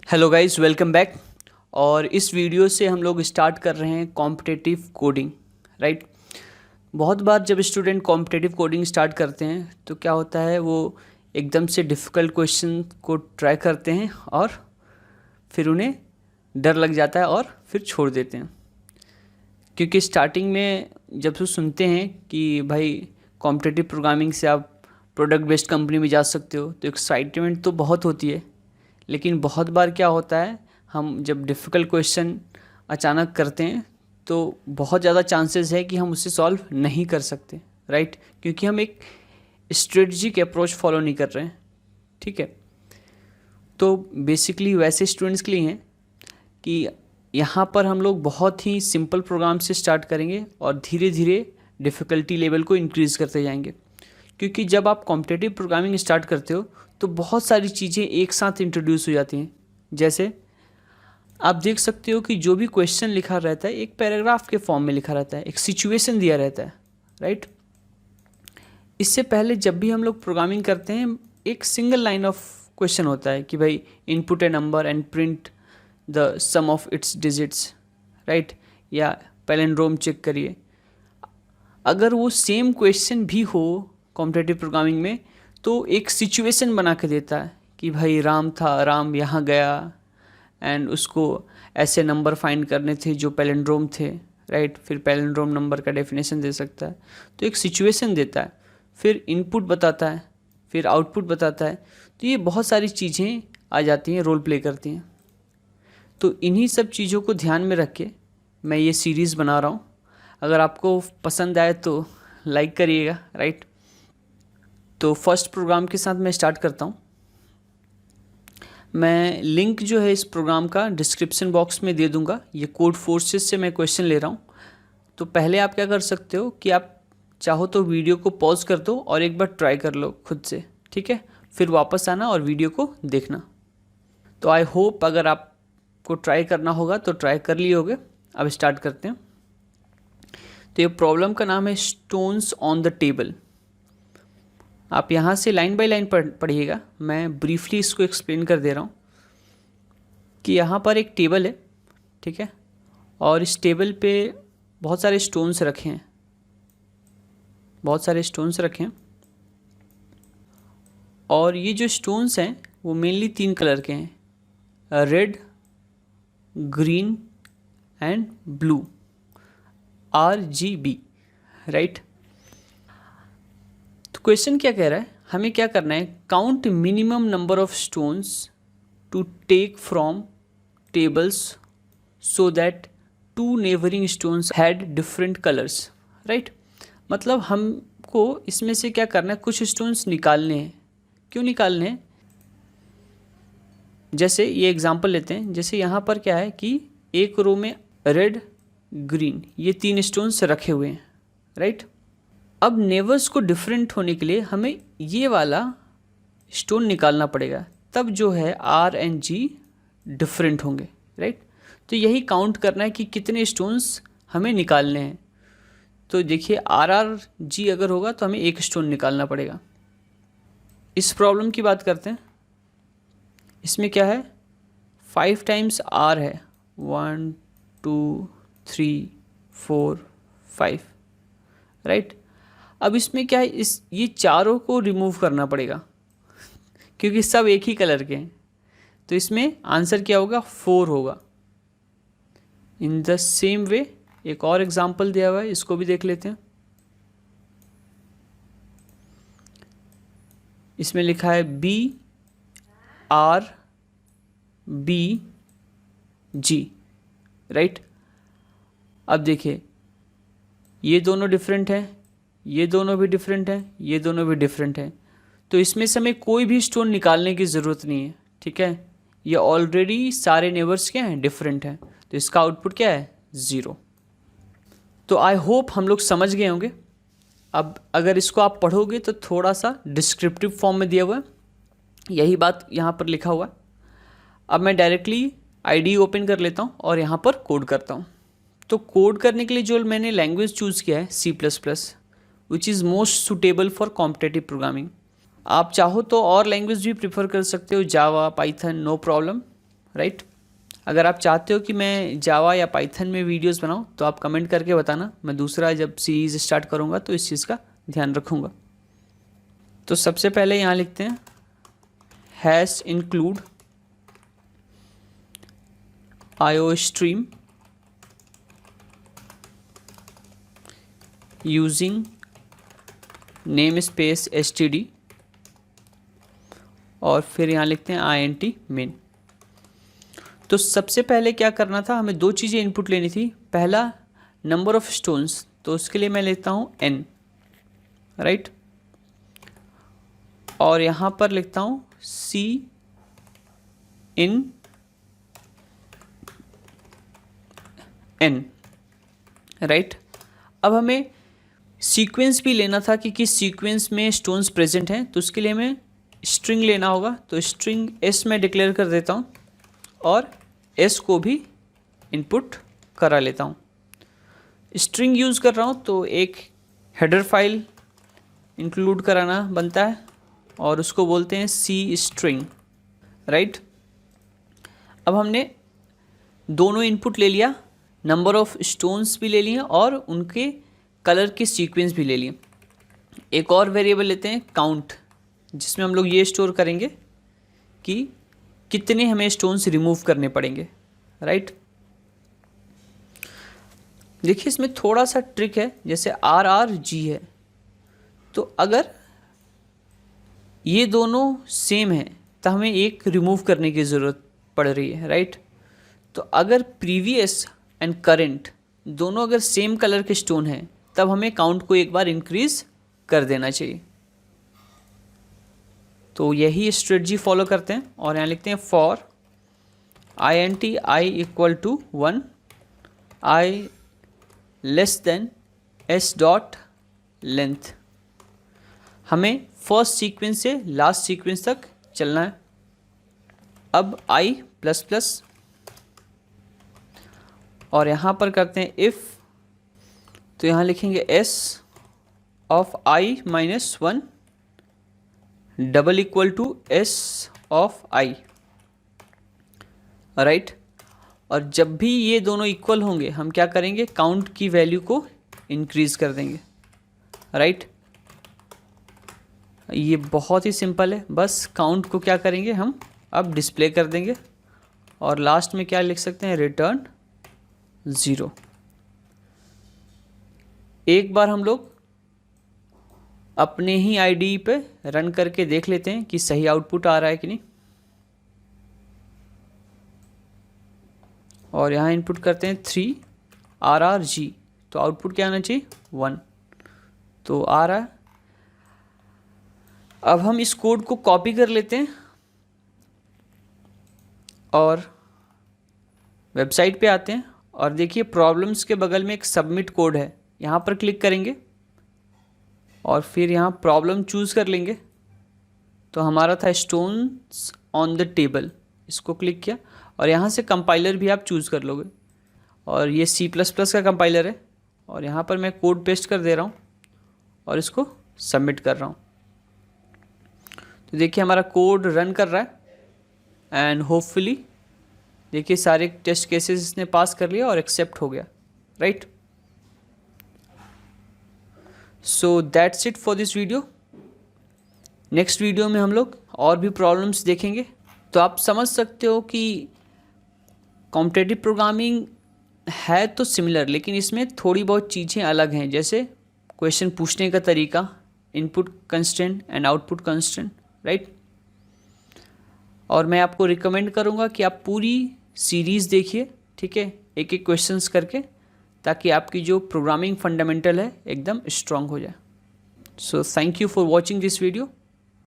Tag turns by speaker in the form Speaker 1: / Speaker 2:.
Speaker 1: Hello guys, welcome back. और इस video से हम लोग स्टार्ट कर रहे हैं कॉम्पिटिटिव कोडिंग, राइट। बहुत बार जब स्टूडेंट कॉम्पिटिटिव कोडिंग स्टार्ट करते हैं तो क्या होता है, वो एकदम से डिफ़िकल्ट क्वेश्चन को ट्राई करते हैं और फिर उन्हें डर लग जाता है और फिर छोड़ देते हैं। क्योंकि स्टार्टिंग में जब वो सुनते हैं कि भाई कॉम्पिटिटिव प्रोग्रामिंग से आप प्रोडक्ट बेस्ड कंपनी में जा सकते हो, तो एक्साइटमेंट तो बहुत होती है। लेकिन बहुत बार क्या होता है, हम जब डिफ़िकल्ट क्वेश्चन अचानक करते हैं तो बहुत ज़्यादा चांसेस है कि हम उसे सॉल्व नहीं कर सकते, राइट। क्योंकि हम एक स्ट्रेटजिक अप्रोच फॉलो नहीं कर रहे हैं, ठीक है। तो बेसिकली वैसे स्टूडेंट्स के लिए हैं कि यहाँ पर हम लोग बहुत ही सिंपल प्रोग्राम से स्टार्ट करेंगे और धीरे धीरे डिफ़िकल्टी लेवल को इंक्रीज़ करते जाएंगे। क्योंकि जब आप कॉम्पिटिटिव प्रोग्रामिंग स्टार्ट करते हो तो बहुत सारी चीज़ें एक साथ इंट्रोड्यूस हो जाती हैं। जैसे आप देख सकते हो कि जो भी क्वेश्चन लिखा रहता है एक पैराग्राफ के फॉर्म में लिखा रहता है, एक सिचुएशन दिया रहता है, राइट। इससे पहले जब भी हम लोग प्रोग्रामिंग करते हैं एक सिंगल लाइन ऑफ क्वेश्चन होता है कि भाई input a number and print the sum of its digits, right. या पैलिंड्रोम चेक करिए। अगर वो सेम क्वेश्चन भी हो कॉम्पिटिटिव प्रोग्रामिंग में तो एक सिचुएशन बना के देता है कि भाई राम था, राम यहाँ गया एंड उसको ऐसे नंबर फाइंड करने थे जो पैलिंड्रोम थे, राइट। फिर पैलिंड्रोम नंबर का डेफिनेशन दे सकता है। तो एक सिचुएशन देता है, फिर इनपुट बताता है, फिर आउटपुट बताता है। तो ये बहुत सारी चीज़ें आ जाती हैं, रोल प्ले करती हैं। तो इन्हीं सब चीज़ों को ध्यान में रख के मैं ये सीरीज़ बना रहा हूँ। अगर आपको पसंद आए तो लाइक करिएगा, राइट। तो फर्स्ट प्रोग्राम के साथ मैं स्टार्ट करता हूँ। मैं लिंक जो है इस प्रोग्राम का डिस्क्रिप्शन बॉक्स में दे दूँगा। ये कोड फोर्सेस से मैं क्वेश्चन ले रहा हूँ। तो पहले आप क्या कर सकते हो कि आप चाहो तो वीडियो को पॉज कर दो और एक बार ट्राई कर लो खुद से, ठीक है। फिर वापस आना और वीडियो को देखना। तो आई होप अगर आपको ट्राई करना होगा तो ट्राई कर लिए होगे। अब स्टार्ट करते हैं। तो ये प्रॉब्लम का नाम है स्टोन्स ऑन द टेबल। आप यहाँ से लाइन बाय लाइन पढ़िएगा। मैं ब्रीफली इसको एक्सप्लेन कर दे रहा हूँ कि यहाँ पर एक टेबल है, ठीक है। और इस टेबल पे बहुत सारे स्टोन्स रखे हैं, और ये जो स्टोन्स हैं वो मेनली 3 कलर के हैं, red, green and blue, RGB, right. तो क्वेश्चन क्या कह रहा है, हमें क्या करना है, count minimum number of stones to take from tables so that 2 neighbouring stones had different colours, right. मतलब हमको इसमें से क्या करना है, कुछ स्टोन्स निकालने हैं। क्यों निकालने हैं? जैसे ये एग्जांपल लेते हैं। जैसे यहाँ पर क्या है कि एक रो में रेड, ग्रीन, ये 3 स्टोन्स रखे हुए हैं, राइट। अब नेबर्स को डिफरेंट होने के लिए हमें ये वाला स्टोन निकालना पड़ेगा, तब जो है R एंड G डिफरेंट होंगे, राइट। तो यही काउंट करना है कि कितने स्टोन्स हमें निकालने हैं। तो देखिए RG अगर होगा तो हमें एक स्टोन निकालना पड़ेगा। इस प्रॉब्लम की बात करते हैं। इसमें क्या है, 5 टाइम्स R है, 1 2 3 4 5, राइट। अब इसमें क्या है, ये चारों को रिमूव करना पड़ेगा क्योंकि सब एक ही कलर के हैं। तो इसमें आंसर क्या होगा, 4 होगा। इन द सेम वे एक और एग्जांपल दिया हुआ है, इसको भी देख लेते हैं। इसमें लिखा है BRBG, राइट। अब देखिए ये दोनों डिफरेंट हैं, ये दोनों भी डिफरेंट हैं, ये दोनों भी डिफरेंट हैं। तो इसमें से हमें कोई भी स्टोन निकालने की ज़रूरत नहीं है, ठीक है। ये ऑलरेडी सारे नेबर्स क्या हैं, डिफरेंट हैं। तो इसका आउटपुट क्या है, 0। तो आई होप हम लोग समझ गए होंगे। अब अगर इसको आप पढ़ोगे तो थोड़ा सा डिस्क्रिप्टिव फॉर्म में दिया हुआ है, यही बात यहाँ पर लिखा हुआ है। अब मैं डायरेक्टली IDE ओपन कर लेता हूँ और यहाँ पर कोड करता हूँ। तो कोड करने के लिए जो मैंने लैंग्वेज चूज़ किया है C++, which is most suitable for competitive programming. आप चाहो तो और लैंग्वेज भी प्रीफर कर सकते हो, जावा, पाइथन, नो प्रॉब्लम, राइट। अगर आप चाहते हो कि मैं जावा या पाइथन में वीडियोस बनाऊं तो आप कमेंट करके बताना, मैं दूसरा जब सीरीज़ स्टार्ट करूंगा तो इस चीज़ का ध्यान रखूंगा। तो सबसे पहले यहाँ लिखते हैं hash include IOStream using name space std और फिर यहाँ लिखते हैं int main। तो सबसे पहले क्या करना था, हमें दो चीज़ें इनपुट लेनी थी। पहला नंबर ऑफ स्टोन्स, तो उसके लिए मैं लेता हूँ n, राइट। और यहाँ पर लिखता हूँ c in n, राइट। अब हमें सीक्वेंस भी लेना था कि किस सीक्वेंस में स्टोन्स प्रेजेंट हैं, तो उसके लिए हमें स्ट्रिंग लेना होगा। तो स्ट्रिंग s मैं डिक्लेयर कर देता हूँ और s को भी इनपुट करा लेता हूँ। स्ट्रिंग यूज़ कर रहा हूँ तो एक हेडर फाइल इंक्लूड कराना बनता है और उसको बोलते हैं सी स्ट्रिंग, राइट। अब हमने दोनों इनपुट ले लिया, नंबर ऑफ स्टोन्स भी ले लिए और उनके कलर के सीक्वेंस भी ले लिए। एक और वेरिएबल लेते हैं काउंट, जिसमें हम लोग ये स्टोर करेंगे कि कितने हमें स्टोन्स रिमूव करने पड़ेंगे, राइट। देखिए इसमें थोड़ा सा ट्रिक है, जैसे RRG है, तो अगर ये दोनों सेम है तो हमें एक रिमूव करने की ज़रूरत पड़ रही है, राइट। तो अगर प्रीवियस एंड करेंट दोनों अगर सेम कलर के स्टोन हैं तब हमें काउंट को एक बार इंक्रीज कर देना चाहिए। तो यही स्ट्रेटजी फॉलो करते हैं और यहाँ लिखते हैं for int i equal to 1 i less than s dot length. हमें फर्स्ट सीक्वेंस से लास्ट सीक्वेंस तक चलना है। अब i प्लस प्लस और यहाँ पर करते हैं इफ़, तो यहाँ लिखेंगे s of i minus 1 double equal to s of i, right. और जब भी ये दोनों इक्वल होंगे हम क्या करेंगे, काउंट की वैल्यू को इंक्रीज कर देंगे, राइट। ये बहुत ही सिंपल है, बस काउंट को क्या करेंगे हम अब डिस्प्ले कर देंगे और लास्ट में क्या लिख सकते हैं, रिटर्न 0। एक बार हम लोग अपने ही IDE पे रन करके देख लेते हैं कि सही आउटपुट आ रहा है कि नहीं। और यहाँ इनपुट करते हैं 3 RRG, तो आउटपुट क्या आना चाहिए 1, तो आ रहा है। अब हम इस कोड को कॉपी कर लेते हैं और वेबसाइट पे आते हैं और देखिए प्रॉब्लम्स के बगल में एक सबमिट कोड है, यहाँ पर क्लिक करेंगे और फिर यहाँ प्रॉब्लम चूज़ कर लेंगे। तो हमारा था स्टोन्स ऑन द टेबल, इसको क्लिक किया और यहाँ से कंपाइलर भी आप चूज़ कर लोगे और ये C++ का कंपाइलर है और यहाँ पर मैं कोड पेस्ट कर दे रहा हूँ और इसको सबमिट कर रहा हूँ। तो देखिए हमारा कोड रन कर रहा है एंड होपफुली देखिए सारे टेस्ट केसेस इसने पास कर लिया और एक्सेप्ट हो गया, right. So that's it for this video. Next video में हम लोग और भी प्रॉब्लम्स देखेंगे। तो आप समझ सकते हो कि कॉम्पिटिटिव प्रोग्रामिंग है तो सिमिलर, लेकिन इसमें थोड़ी बहुत चीज़ें अलग हैं, जैसे क्वेश्चन पूछने का तरीका, input constraint and output constraint, right. और मैं आपको रिकमेंड करूँगा कि आप पूरी सीरीज़ देखिए, ठीक है, एक एक क्वेश्चंस करके, ताकि आपकी जो प्रोग्रामिंग फंडामेंटल है एकदम स्ट्रांग हो जाए। So thank you for watching this video.